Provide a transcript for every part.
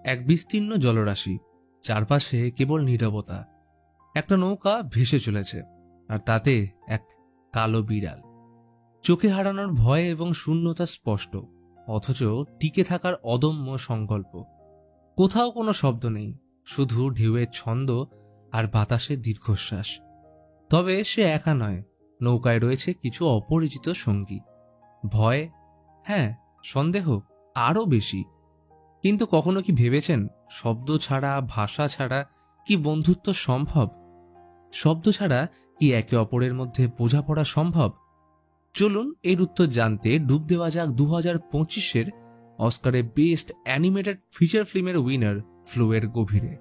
এক বিস্তীর্ণ জলরাশি, চারপাশে কেবল নীরবতা। একটা নৌকা ভেসে চলেছে, আর তাতে এক কালো বিড়াল। চোখে হারানোর ভয় এবং শূন্যতা স্পষ্ট, অথচ টিকে থাকার অদম্য সংকল্প। কোথাও কোনো শব্দ নেই, শুধু ঢেউয়ের ছন্দ আর বাতাসের দীর্ঘশ্বাস। তবে সে একা নয়, নৌকায় রয়েছে কিছু অপরিচিত সঙ্গী। ভয়, হ্যাঁ, সন্দেহ আরও বেশি। কিন্তু কখনো কি ভেবেছেন, শব্দ ছাড়া, ভাষা ছাড়া কি বন্ধুত্ব সম্ভব? শব্দ ছাড়া কি একে অপরের মধ্যে বোঝাপড়া সম্ভব? চলুন এর উত্তর জানতে ডুব দেওয়া যাক 2025-এর অস্কারে বেস্ট অ্যানিমেটেড ফিচার ফিল্মের উইনার ফ্লো-এর গভীরে।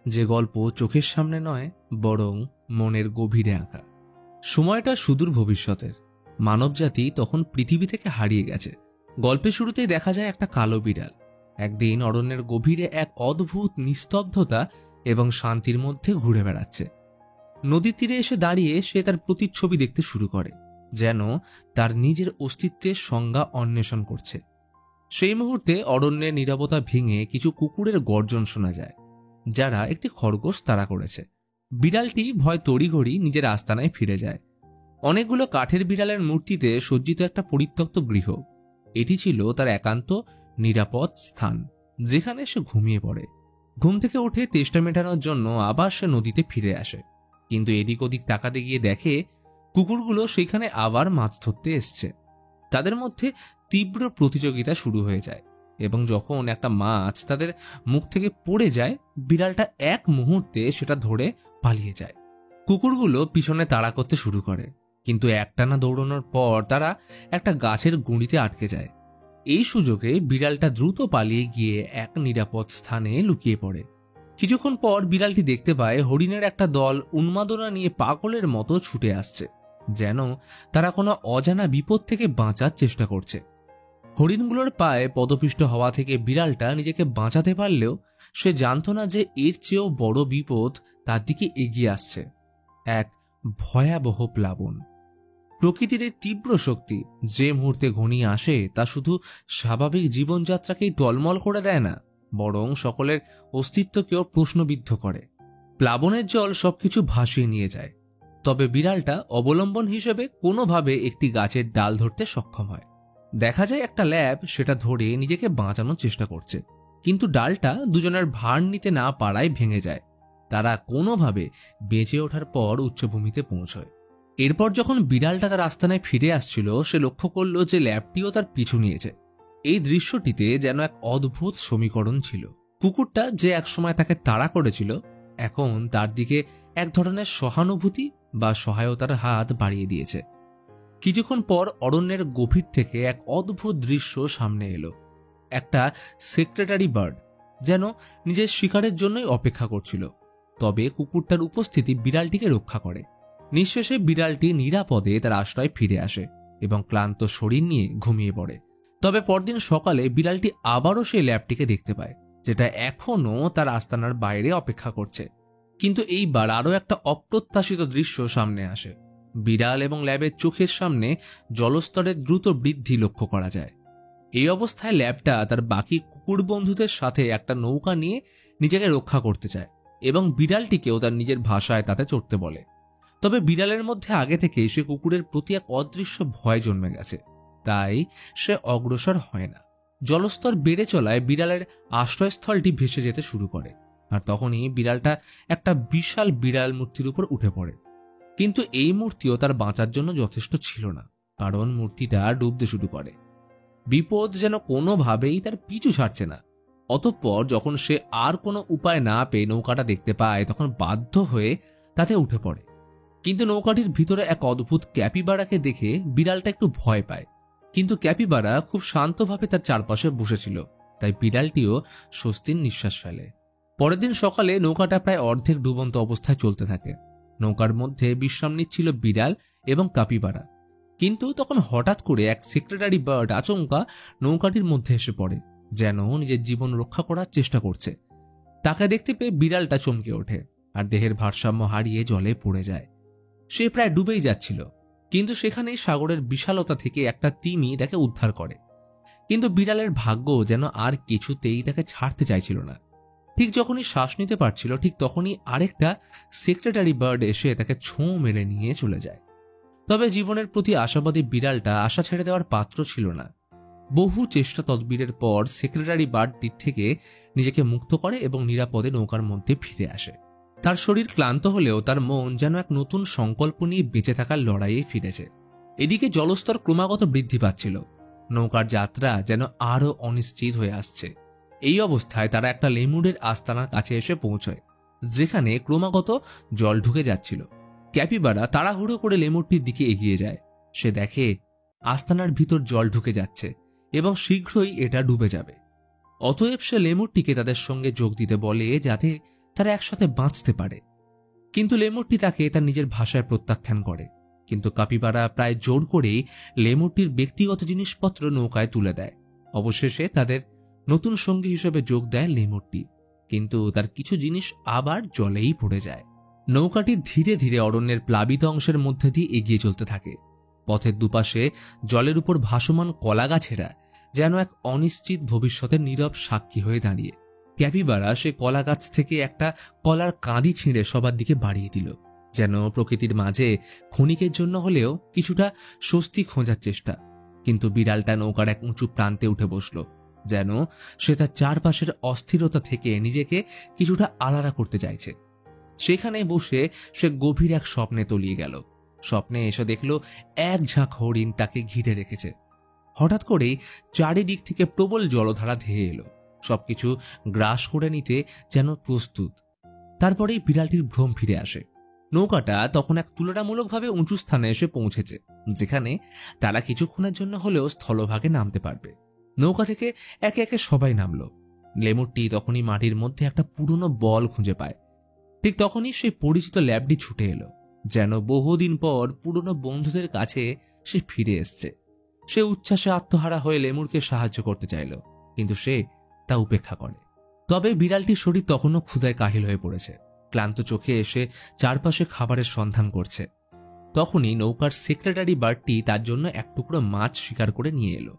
যে গল্প চোখের সামনে নয়, বরং মনের গভীরে আঁকা। সময়টা সুদূর ভবিষ্যতের। মানবজাতি তখন পৃথিবী থেকে হারিয়ে গেছে। গল্পের শুরুতেই দেখা যায় একটা কালো বিড়াল একদিন অরণ্যের গভীরে এক অদ্ভুত নিস্তব্ধতা এবং শান্তির মধ্যে ঘুরে বেড়াচ্ছে। নদীর তীরে এসে দাঁড়িয়ে সে তার প্রতিচ্ছবি দেখতে শুরু করে, যেন তার নিজের অস্তিত্বের সংজ্ঞা অন্বেষণ করছে। সেই মুহূর্তে অরণ্যের নীরবতা ভেঙে কিছু কুকুরের গর্জন শোনা যায়, যারা একটি খরগোশ তাড়া করেছে। বিড়ালটি ভয় তড়িঘড়ি নিজের আস্তানায় ফিরে যায়। অনেকগুলো কাঠের বিড়ালের মূর্তিতে সজ্জিত একটা পরিত্যক্ত গৃহ। এটি ছিল তার একান্ত নিরাপদ স্থান, যেখানে সে ঘুমিয়ে পড়ে। ঘুম থেকে উঠে তেষ্টা মেটানোর জন্য আবার সে নদীতে ফিরে আসে, কিন্তু এদিক ওদিক তাকাতে গিয়ে দেখে কুকুরগুলো সেখানে আবার মাছ ধরতে এসছে। তাদের মধ্যে তীব্র প্রতিযোগিতা শুরু হয়ে যায়, এবং যখন একটা মাছ তাদের মুখ থেকে পড়ে যায়, বিড়ালটা এক মুহূর্তে সেটা ধরে পালিয়ে যায়। কুকুরগুলো পিছনে তাড়া করতে শুরু করে, কিন্তু একটানা দৌড়ানোর পর তারা একটা গাছের গুঁড়িতে আটকে যায়। এই সুযোগে বিড়ালটা দ্রুত পালিয়ে গিয়ে এক নিরাপদ স্থানে লুকিয়ে পড়ে। কিছুক্ষণ পর বিড়ালটি দেখতে পায় হরিণের একটা দল উন্মাদনা নিয়ে পাগলের মতো ছুটে আসছে, যেন তারা কোনো অজানা বিপদ থেকে বাঁচার চেষ্টা করছে। হরিণগুলোর পায়ে পদপিষ্ট হওয়া থেকে বিড়ালটা নিজেকে বাঁচাতে পারলেও সে জানত না যে এর চেয়েও বড় বিপদ তার দিকে এগিয়ে আসছে, এক ভয়াবহ প্লাবন। প্রকৃতির এই তীব্র শক্তি যে মুহূর্তে ঘনিয়ে আসে, তা শুধু স্বাভাবিক জীবনযাত্রাকেই টলমল করে দেয় না, বরং সকলের অস্তিত্বকেও প্রশ্নবিদ্ধ করে। প্লাবনের জল সবকিছু ভাসিয়ে নিয়ে যায়, তবে বিড়ালটা অবলম্বন হিসেবে কোনোভাবে একটি গাছের ডাল ধরতে সক্ষম হয়। দেখা যায় একটা ল্যাব সেটা ধরে নিজেকে বাঁচানোর চেষ্টা করছে, কিন্তু ডালটা দুজনের ভার নিতে না পারায় ভেঙে যায়। তারা কোনোভাবে বেঁচে ওঠার পর উচ্চভূমিতে পৌঁছয়। এরপর যখন বিড়ালটা তার আস্তানায় ফিরে আসছিল, সে লক্ষ্য করল যে ল্যাবটিও তার পিছু নিয়েছে। এই দৃশ্যটিতে যেন এক অদ্ভুত সমীকরণ ছিল। কুকুরটা যে একসময় তাকে তাড়া করেছিল, এখন তার দিকে এক ধরনের সহানুভূতি বা সহায়তার হাত বাড়িয়ে দিয়েছে। কিছুক্ষণ পর অরণ্যের গভীর থেকে এক অদ্ভুত দৃশ্য সামনে এলো। একটা সেক্রেটারি বার্ড যেন নিজের শিকারের জন্যই অপেক্ষা করছিল, তবে কুকুরটার উপস্থিতি বিড়ালটিকে রক্ষা করে। নিঃশেষে বিড়ালটি নিরাপদে তার আশ্রয় ফিরে আসে এবং ক্লান্ত শরীর নিয়ে ঘুমিয়ে পড়ে। তবে পরদিন সকালে বিড়ালটি আবারও সেই ল্যাবটিকে দেখতে পায়, যেটা এখনও তার আস্তানার বাইরে অপেক্ষা করছে। কিন্তু এইবার আরও একটা অপ্রত্যাশিত দৃশ্য সামনে আসে। বিড়াল এবং ল্যাবের চোখের সামনে জলস্তরের দ্রুত বৃদ্ধি লক্ষ্য করা যায়। এই অবস্থায় ল্যাবটা তার বাকি কুকুর বন্ধুদের সাথে একটা নৌকা নিয়ে নিজেকে রক্ষা করতে চায়, এবং বিড়ালটিকেও তার নিজের ভাষায় তাতে চড়তে বলে। তবে বিড়ালের মধ্যে আগে থেকে সে কুকুরের প্রতি এক অদৃশ্য ভয় জন্মে গেছে, তাই সে অগ্রসর হয় না। জলস্তর বেড়ে চলায় বিড়ালের আশ্রয়স্থলটি ভেসে যেতে শুরু করে, আর তখনই বিড়ালটা একটা বিশাল বিড়াল মূর্তির উপর উঠে পড়ে। কিন্তু এই মূর্তিও তার বাঁচার জন্য যথেষ্ট ছিল না, কারণ মূর্তিটা ডুবতে শুরু করে। বিপদ যেন কোনোভাবেই তার পিছু ছাড়ছে না। অতঃপর যখন সে আর কোনো উপায় না পেয়ে নৌকাটা দেখতে পায়, তখন বাধ্য হয়ে তাতে উঠে পড়ে। কিন্তু নৌকাটির ভিতরে এক অদ্ভুত ক্যাপিবারাকে দেখে বিড়ালটা একটু ভয় পায়, কিন্তু ক্যাপিবারা খুব শান্তভাবে তার চারপাশে বসেছিল, তাই বিড়ালটিও স্বস্তির নিঃশ্বাস ফেলে। পরের দিন সকালে নৌকাটা প্রায় অর্ধেক ডুবন্ত অবস্থায় চলতে থাকে। নৌকার মধ্যে বিশ্রাম নিচ্ছিল বিড়াল এবং ক্যাপিবারা, কিন্তু তখন হঠাৎ করে এক সেক্রেটারি বার্ড আচমকা নৌকাটির মধ্যে এসে পড়ে, যেন নিজের জীবন রক্ষা করার চেষ্টা করছে। তাকে দেখতে পেয়ে বিড়ালটা চমকে ওঠে আর দেহের ভারসাম্য হারিয়ে জলে পড়ে যায়। সে প্রায় ডুবেই যাচ্ছিল, কিন্তু সেখানেই সাগরের বিশালতা থেকে একটা তিমি তাকে উদ্ধার করে। কিন্তু বিড়ালের ভাগ্য যেন আর কিছুতেই তাকে ছাড়তে চাইছিল না। ঠিক যখনই শ্বাস নিতে পারছিল, ঠিক তখনই আরেকটা সেক্রেটারি বার্ড এসে তাকে ছোঁ মেরে নিয়ে চলে যায়। তবে জীবনের প্রতি আশাবাদী বিড়ালটা আশা ছেড়ে দেওয়ার পাত্র ছিল না। বহু চেষ্টা তদবিরের পর সেক্রেটারি বার্ডটির থেকে নিজেকে মুক্ত করে এবং নিরাপদে নৌকার মধ্যে ফিরে আসে। তার শরীর ক্লান্ত হলেও তার মন যেন এক নতুন সংকল্প নিয়ে বেঁচে থাকার লড়াইয়ে ফিরেছে। এদিকে জলস্তর ক্রমাগত বৃদ্ধি পাচ্ছিল। নৌকার যাত্রা যেন আরও অনিশ্চিত হয়ে আসছে। এই অবস্থায় তারা একটা লেমুরের আস্তানার কাছে এসে পৌঁছয়, যেখানে ক্রমাগত জল ঢুকে যাচ্ছিল। ক্যাপিবারা তাড়াহুড়ো করে লেমুরটির দিকে এগিয়ে যায়। সে দেখে আস্তানার ভিতর জল ঢুকে যাচ্ছে এবং শীঘ্রই এটা ডুবে যাবে। অতএব সে লেমুরটিকে তাদের সঙ্গে যোগ দিতে বলে, যাতে তারা একসাথে বাঁচতে পারে। কিন্তু লেমুরটি তাকে তার নিজের ভাষায় প্রত্যাখ্যান করে। কিন্তু কাপিবারা প্রায় জোর করেই লেমুরটির ব্যক্তিগত জিনিসপত্র নৌকায় তুলে দেয়। অবশেষে তাদের নতুন সঙ্গী হিসেবে যোগ দেয় লেমুরটি, কিন্তু তার কিছু জিনিস আবার জলেই পড়ে যায়। নৌকাটি ধীরে ধীরে অরণ্যের প্লাবিত অংশের মধ্যে দিয়ে এগিয়ে চলতে থাকে। পথের দুপাশে জলের উপর ভাসমান কলা গাছেরা যেন এক অনিশ্চিত ভবিষ্যতের নীরব সাক্ষী হয়ে দাঁড়িয়ে। ক্যাপিবারা সে কলা গাছ থেকে একটা কলার কাঁদি ছিঁড়ে সবার দিকে বাড়িয়ে দিল, যেন প্রকৃতির মাঝে ক্ষণিকের জন্য হলেও কিছুটা স্বস্তি খোঁজার চেষ্টা। কিন্তু বিড়ালটা নৌকার এক উঁচু প্রান্তে উঠে বসল, যেন সে তার চারপাশের অস্থিরতা থেকে নিজেকে কিছুটা আলাদা করতে চাইছে। সেখানে বসে সে গভীর এক স্বপ্নে তলিয়ে গেল। স্বপ্নে এসে দেখল এক ঝাঁক হরিণ তাকে ঘিরে রেখেছে। হঠাৎ করেই চারিদিক থেকে প্রবল জলধারা ধেয়ে এলো, সবকিছু গ্রাস করে নিতে যেন প্রস্তুত। তারপরেই বিড়ালটির ভ্রম ফিরে আসে। নৌকাটা তখন এক তুলনামূলকভাবে উঁচু স্থানে এসে পৌঁছেছে, যেখানে তারা কিছুক্ষণের জন্য হলেও স্থলভাগে নামতে পারবে। নৌকা থেকে একে একে সবাই নামল। লেমুরটি তখনই মাটির মধ্যে একটা পুরনো বল খুঁজে পায়। ঠিক তখনই সেই পরিচিত ল্যাবটি ছুটে এলো, যেন বহুদিন পর পুরনো বন্ধুদের কাছে সে ফিরে এসছে। সে উচ্ছ্বাসে আত্মহারা হয়ে লেমুরকে সাহায্য করতে চাইল, কিন্তু সে তা উপেক্ষা করে। তবে বিড়ালটির শরীর তখনও ক্ষুধায় কাহিল হয়ে পড়েছে। ক্লান্ত চোখে এসে চারপাশে খাবারের সন্ধান করছে। তখনই নৌকার সেক্রেটারি বার্ডটি তার জন্য এক টুকরো মাছ শিকার করে নিয়ে এলো।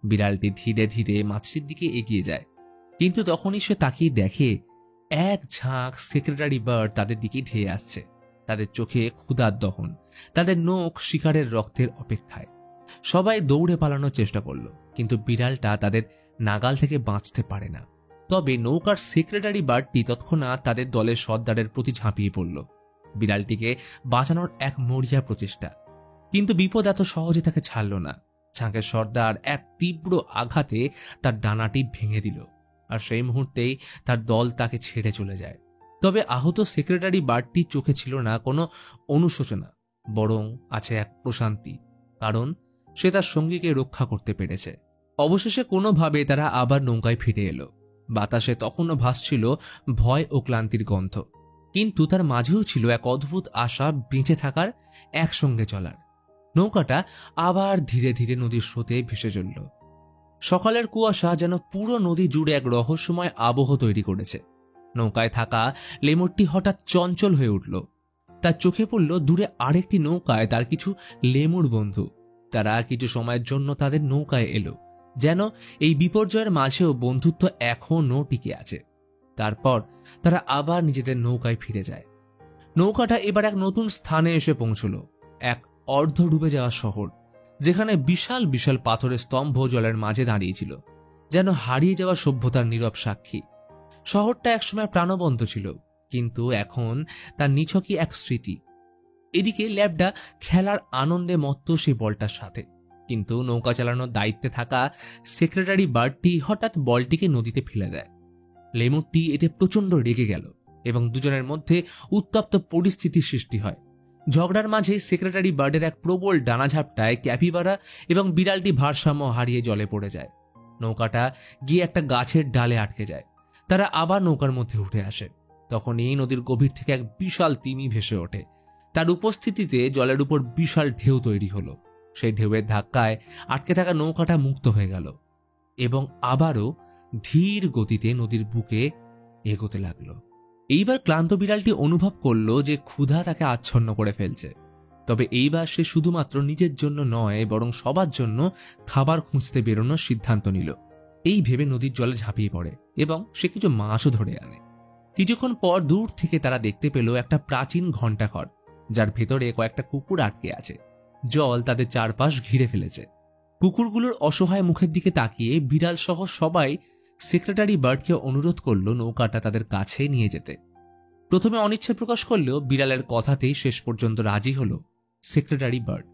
বিড়ালটি ধীরে ধীরে মাছটির দিকে এগিয়ে যায়, কিন্তু তখনই সে তাকিয়ে দেখে এক ঝাঁক সেক্রেটারি বার্ড তাদের দিকে ধেয়ে আসছে। তাদের চোখে ক্ষুধার দহন, তাদের নখ শিকারের রক্তের অপেক্ষায়। সবাই দৌড়ে পালানোর চেষ্টা করলো, কিন্তু বিড়ালটা তাদের নাগাল থেকে বাঁচতে পারে না। তবে নৌকার সেক্রেটারি বার্ডটি তৎক্ষণাৎ তাদের দলের সর্দারের প্রতি ঝাঁপিয়ে পড়ল, বিড়ালটিকে বাঁচানোর এক মরিয়া প্রচেষ্টা। কিন্তু বিপদ এত সহজে তাকে ছাড়ল না। ঝাঁকের সর্দার এক তীব্র আঘাতে তার ডানাটি ভেঙে দিল, আর সেই মুহূর্তেই তার দল তাকে ছেড়ে চলে যায়। তবে আহত সেক্রেটারি বার্ডটি চোখে ছিল না কোনো অনুশোচনা, বরং আছে এক প্রশান্তি, কারণ সে তার সঙ্গীকে রক্ষা করতে পেরেছে। অবশেষে কোনোভাবে তারা আবার নৌকায় ফিরে এলো। বাতাসে তখনও ভাসছিল ভয় ও ক্লান্তির গন্ধ, কিন্তু তার মাঝেও ছিল এক অদ্ভুত আশা বেঁচে থাকার, একসঙ্গে চলার। নৌকাটা আবার ধীরে ধীরে নদীর স্রোতে ভেসে চলল। সকালের কুয়াশা যেন পুরো নদী জুড়ে এক রহস্যময় আবহ তৈরি করেছে। নৌকায় থাকা লেমুরটি হঠাৎ চঞ্চল হয়ে উঠল। তার চোখে পড়ল দূরে আরেকটি নৌকায় তার কিছু লেমুর বন্ধু। তারা কিছু সময়ের জন্য তাদের নৌকায় এলো, যেন এই বিপর্যয়ের মাঝেও বন্ধুত্ব এখনও টিকে আছে। তারপর তারা আবার নিজেদের নৌকায় ফিরে যায়। নৌকাটা এবার এক নতুন স্থানে এসে পৌঁছল, এক অর্ধ ডুবে যাওয়া শহর, যেখানে বিশাল বিশাল পাথরের স্তম্ভ জলের মাঝে দাঁড়িয়েছিল, যেন হারিয়ে যাওয়া সভ্যতার নীরব সাক্ষী। শহরটা একসময় প্রাণবন্ত ছিল, কিন্তু এখন তার নিছকই এক স্মৃতি। এদিকে ল্যাবডা খেলার আনন্দে মত্ত সেই বলটার সাথে, কিন্তু নৌকা চালানোর দায়িত্বে থাকা সেক্রেটারি বার্ডটি হঠাৎ বলটিকে নদীতে ফেলে দেয়। লেমুরটি এতে প্রচণ্ড রেগে গেল এবং দুজনের মধ্যে উত্তপ্ত পরিস্থিতির সৃষ্টি হয়। ঝগড়ার মাঝে সেক্রেটারি বার্ডের এক প্রবল ডানাঝাপটায় ক্যাপিবারা এবং বিড়ালটি ভারসাম্য হারিয়ে জলে পড়ে যায়। নৌকাটা গিয়ে একটা গাছের ডালে আটকে যায়। তারা আবার নৌকার মধ্যে উঠে আসে। তখনই নদীর গভীর থেকে এক বিশাল তিমি ভেসে ওঠে। তার উপস্থিতিতে জলের উপর বিশাল ঢেউ তৈরি হলো। সেই ঢেউয়ের ধাক্কায় আটকে থাকা নৌকাটা মুক্ত হয়ে গেল এবং আবারও ধীর গতিতে নদীর বুকে এগোতে লাগলো। এইবার ক্লান্ত বিড়ালটি অনুভব করলো যে ক্ষুধা তাকে আচ্ছন্ন করে ফেলছে। তবে এইবার সে শুধুমাত্র নিজের জন্য নয় বরং সবার জন্য খাবার খুঁজতে বেরোনোর সিদ্ধান্ত নিল। এই ভেবে নদীর জলে ঝাঁপিয়ে পড়ে এবং সে কিছু মাছও ধরে আনে। কিছুক্ষণ পর দূর থেকে তারা দেখতে পেল একটা প্রাচীন ঘণ্টাঘর, যার ভেতরে কয়েকটা কুকুর আটকে আছে। জল তাদের চারপাশ ঘিরে ফেলেছে। কুকুরগুলোর অসহায় মুখের দিকে তাকিয়ে বিড়াল সহ সবাই সেক্রেটারি বার্ডকে অনুরোধ করল নৌকাটা তাদের কাছে নিয়ে যেতে। প্রথমে অনিচ্ছা প্রকাশ করলেও বিড়ালের কথাতেই শেষ পর্যন্ত রাজি হল সেক্রেটারি বার্ড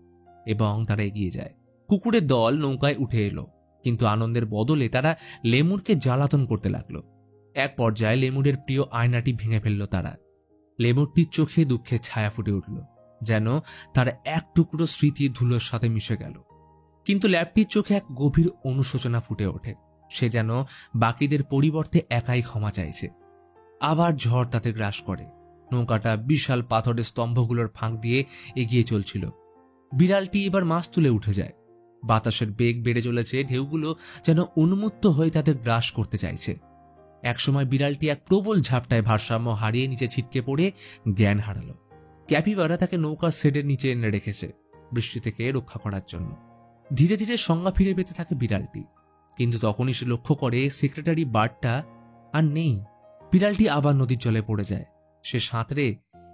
এবং তারা এগিয়ে যায়। কুকুরের দল নৌকায় উঠে এলো, কিন্তু আনন্দের বদলে তারা লেমুরকে জ্বালাতন করতে লাগলো। এক পর্যায়ে লেমুরের প্রিয় আয়নাটি ভেঙে ফেলল তারা। লেমুরটির চোখে দুঃখের ছায়া ফুটে উঠল, যেন তার এক টুকরো স্মৃতি ধুলোর সাথে মিশে গেল। কিন্তু ল্যাবটির চোখে এক গভীর অনুশোচনা ফুটে ওঠে। সে যেন বাকিদের পরিবর্তে একাই ক্ষমা চাইছে। আবার ঝড় তাতে গ্রাস করে। নৌকাটা বিশাল পাথরের স্তম্ভগুলোর ফাঁক দিয়ে এগিয়ে চলছিল। বিড়ালটি এবার মাছ তুলে উঠে যায়। বাতাসের বেগ বেড়ে চলেছে, ঢেউগুলো যেন উন্মুক্ত হয়ে তাদের গ্রাস করতে চাইছে। একসময় বিড়ালটি এক প্রবল ঝাপটায় ভারসাম্য হারিয়ে নিচে ছিটকে পড়ে জ্ঞান হারালো। ক্যাপিবারা তাকে নৌকার শেডের নিচে এনে রেখেছে বৃষ্টি থেকে রক্ষা করার জন্য। ধীরে ধীরে সংজ্ঞা ফিরে পেতে থাকে বিড়ালটি, কিন্তু তখনই সে লক্ষ্য করে সেক্রেটারি বার্ডটা আর নেই। বিড়ালটি আবার নদীর জলে পড়ে যায়। সে সাঁতরে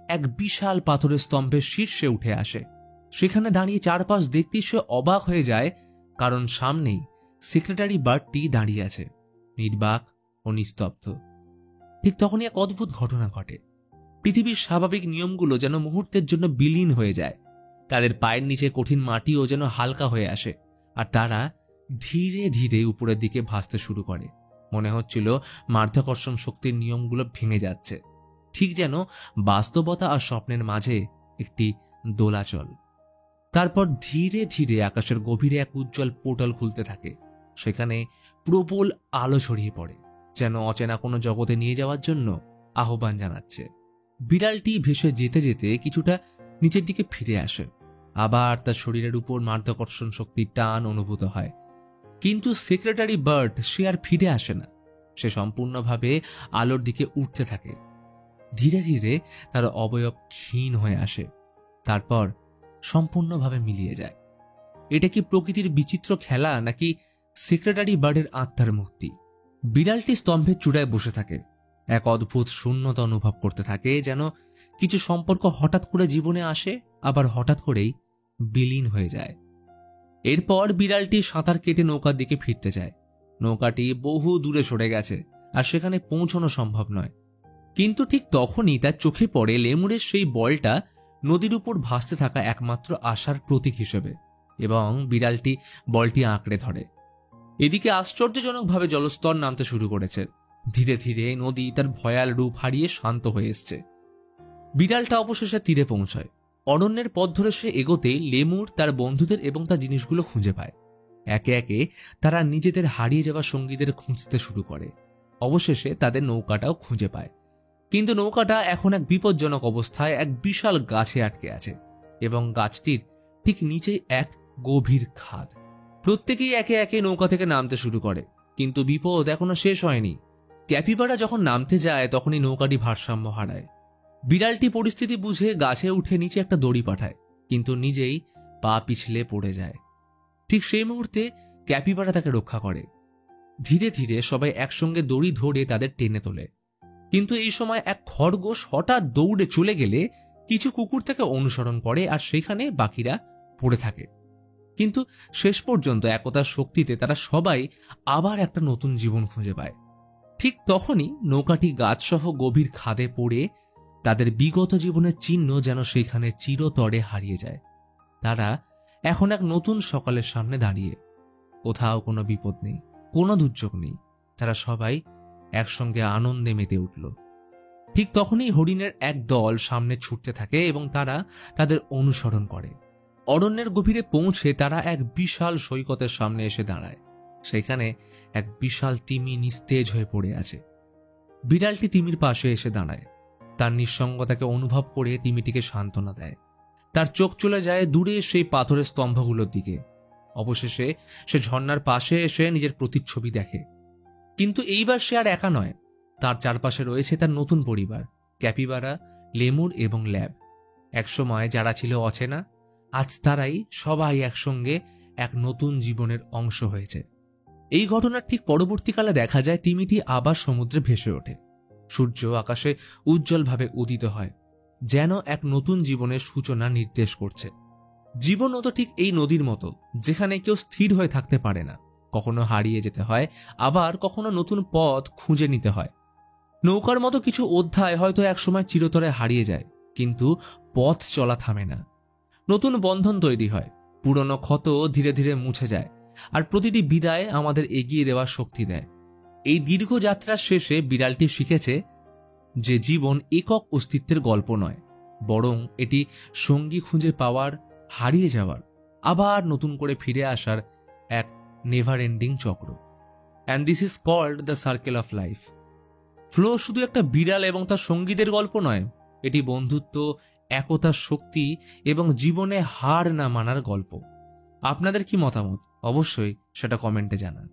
এক বিশাল পাথরের স্তম্ভের শীর্ষে উঠে আসে। সেখানে দাঁড়িয়ে চারপাশ দেখতেই সে অবাক হয়ে যায়, কারণ সামনেই সেক্রেটারি বার্ডটি দাঁড়িয়ে আছে, নির্বাক ও নিস্তব্ধ। ঠিক তখনই এক অদ্ভুত ঘটনা ঘটে। পৃথিবীর স্বাভাবিক নিয়মগুলো যেন মুহূর্তের জন্য বিলীন হয়ে যায়। তাদের পায়ের নিচে কঠিন মাটিও যেন হালকা হয়ে আসে, আর তারা ধীরে ধীরে উপরের দিকে ভাসতে শুরু করে। মনে হচ্ছিল মাধ্যাকর্ষণ শক্তির নিয়মগুলো ভেঙে যাচ্ছে, ঠিক যেন বাস্তবতা আর স্বপ্নের মাঝে একটি দোলাচল। তারপর ধীরে ধীরে আকাশের গভীরে এক উজ্জ্বল পোর্টাল খুলতে থাকে। সেখানে প্রবল আলো ছড়িয়ে পড়ে, যেন অচেনা কোনো জগতে নিয়ে যাওয়ার জন্য আহ্বান জানাচ্ছে। বিড়ালটি ভেসে যেতে যেতে কিছুটা নিচের দিকে ফিরে আসে। আবার তার শরীরের উপর মাধ্যাকর্ষণ শক্তির টান অনুভূত হয়। কিন্তু সেক্রেটারি বার্ড সে আর ফিরে আসে না। সে সম্পূর্ণভাবে আলোর দিকে উঠতে থাকে। ধীরে ধীরে তার অবয়ব ক্ষীণ হয়ে আসে, তারপর সম্পূর্ণভাবে মিলিয়ে যায়। এটা কি প্রকৃতির বিচিত্র খেলা, নাকি সেক্রেটারি বার্ডের আত্মার মুক্তি? বিড়ালটি স্তম্ভের চূড়ায় বসে থাকে, এক অদ্ভুত শূন্যতা অনুভব করতে থাকে, যেন কিছু সম্পর্ক হঠাৎ করে জীবনে আসে, আবার হঠাৎ করেই বিলীন হয়ে যায়। এরপর বিড়ালটি সাঁতার কেটে নৌকার দিকে ফিরতে যায়। নৌকাটি বহু দূরে সরে গেছে, আর সেখানে পৌঁছানো সম্ভব নয়। কিন্তু ঠিক তখনই তার চোখে পড়ে লেমুরের সেই বলটা নদীর উপর ভাসতে থাকা একমাত্র আশার প্রতীক হিসেবে, এবং বিড়ালটি বলটি আঁকড়ে ধরে। এদিকে আশ্চর্যজনকভাবে জলস্তর নামতে শুরু করেছে। ধীরে ধীরে নদী তার ভয়াল রূপ হারিয়ে শান্ত হয়ে এসছে। বিড়ালটা অবশেষে তীরে পৌঁছায়। অরণ্যের পথ ধরে সে এগোতেই লেমুর তার বন্ধুদের এবং তার জিনিসগুলো খুঁজে পায়। একে একে তারা নিজেদের হারিয়ে যাওয়া সঙ্গীদের খুঁজতে শুরু করে। অবশেষে তাদের নৌকাটাও খুঁজে পায়, কিন্তু নৌকাটা এখন এক বিপজ্জনক অবস্থায় এক বিশাল গাছে আটকে আছে, এবং গাছটির ঠিক নিচেই এক গভীর খাদ। প্রত্যেকেই একে একে নৌকা থেকে নামতে শুরু করে, কিন্তু বিপদ এখনো শেষ হয়নি। ক্যাপিবারা যখন নামতে যায় তখনই নৌকাটি ভারসাম্য হারায়। বিড়ালটি পরিস্থিতি বুঝে গাছে উঠে নিচে একটা দড়ি পাঠায়, কিন্তু নিজেই পা পিছলে পড়ে যায়। ঠিক সেই মুহূর্তে ক্যাপিবারা তাকে রক্ষা করে। ধীরে ধীরে সবাই একসঙ্গে দড়ি ধরে তাদের টেনে তোলে, কিন্তু এই সময় এক খরগোশ হঠাৎ দৌড়ে চলে গেলে কিছু কুকুর তাকে অনুসরণ করে, আর সেখানে বাকিরা পড়ে থাকে। কিন্তু শেষ পর্যন্ত একতার শক্তিতে তারা সবাই আবার একটা নতুন জীবন খুঁজে পায়। ঠিক তখনই নৌকাটি গাছসহ গভীর খাদে পড়ে তাদের বিগত জীবনের চিহ্ন যেন সেখানে চিরতরে হারিয়ে যায়। তারা এখন এক নতুন সকালের সামনে দাঁড়িয়ে। কোথাও কোনো বিপদ নেই, কোনো দুর্যোগ নেই। তারা সবাই একসঙ্গে আনন্দে মেতে উঠল। ঠিক তখনই হরিণের এক দল সামনে ছুটতে থাকে এবং তারা তাদের অনুসরণ করে। অরণ্যের গভীরে পৌঁছে তারা এক বিশাল সৈকতের সামনে এসে দাঁড়ায়। সেখানে এক বিশাল তিমি নিস্তেজ হয়ে পড়ে আছে। বিড়ালটি তিমির পাশে এসে দাঁড়ায়। তার নিঃসঙ্গতাকে অনুভব করে তিমিটিকে সান্ত্বনা দেয়। তার চোখ চলে যায় দূরে সেই পাথরের স্তম্ভগুলোর দিকে। অবশেষে সে ঝর্ণার পাশে এসে নিজের প্রতিচ্ছবি দেখে। কিন্তু এইবার সে আর একা নয়। তার চারপাশে রয়েছে তার নতুন পরিবার, ক্যাপিবারা, লেমুর এবং ল্যাব। একসময় যারা ছিল অচেনা, আজ তারাই সবাই একসঙ্গে এক নতুন জীবনের অংশ হয়েছে। এই ঘটনার ঠিক পরবর্তীকালে দেখা যায় তিমিটি আবার সমুদ্রে ভেসে ওঠে। সূর্য আকাশে উজ্জ্বলভাবে উদিত হয়, যেন এক নতুন জীবনের সূচনা নির্দেশ করছে। জীবনও তো ঠিক এই নদীর মতো, যেখানে কেউ স্থির হয়ে থাকতে পারে না, কখনো হারিয়ে যেতে হয়, আবার কখনো নতুন পথ খুঁজে নিতে হয়। নৌকার মতো কিছু অধ্যায় হয়তো একসময় চিরতরে হারিয়ে যায়, কিন্তু পথ চলা থামে না। নতুন বন্ধন তৈরি হয়, পুরনো ক্ষত ধীরে ধীরে মুছে যায়, আর প্রতিটি বিদায় আমাদের এগিয়ে দেওয়ার শক্তি দেয়। এই দীর্ঘ যাত্রার শেষে বিড়ালটি শিখেছে যে জীবন একক অস্তিত্বের গল্প নয়, বরং এটি সঙ্গী খুঁজে পাওয়ার, হারিয়ে যাওয়ার, আবার নতুন করে ফিরে আসার এক নেভার এন্ডিং চক্র। And this is called the circle of life. Flow শুধু একটা বিড়াল এবং তার সঙ্গীদের গল্প নয়, এটি বন্ধুত্ব, একতার শক্তি এবং জীবনে হার না মানার গল্প। আপনাদের কি মতামত? অবশ্যই সেটা কমেন্টে জানান।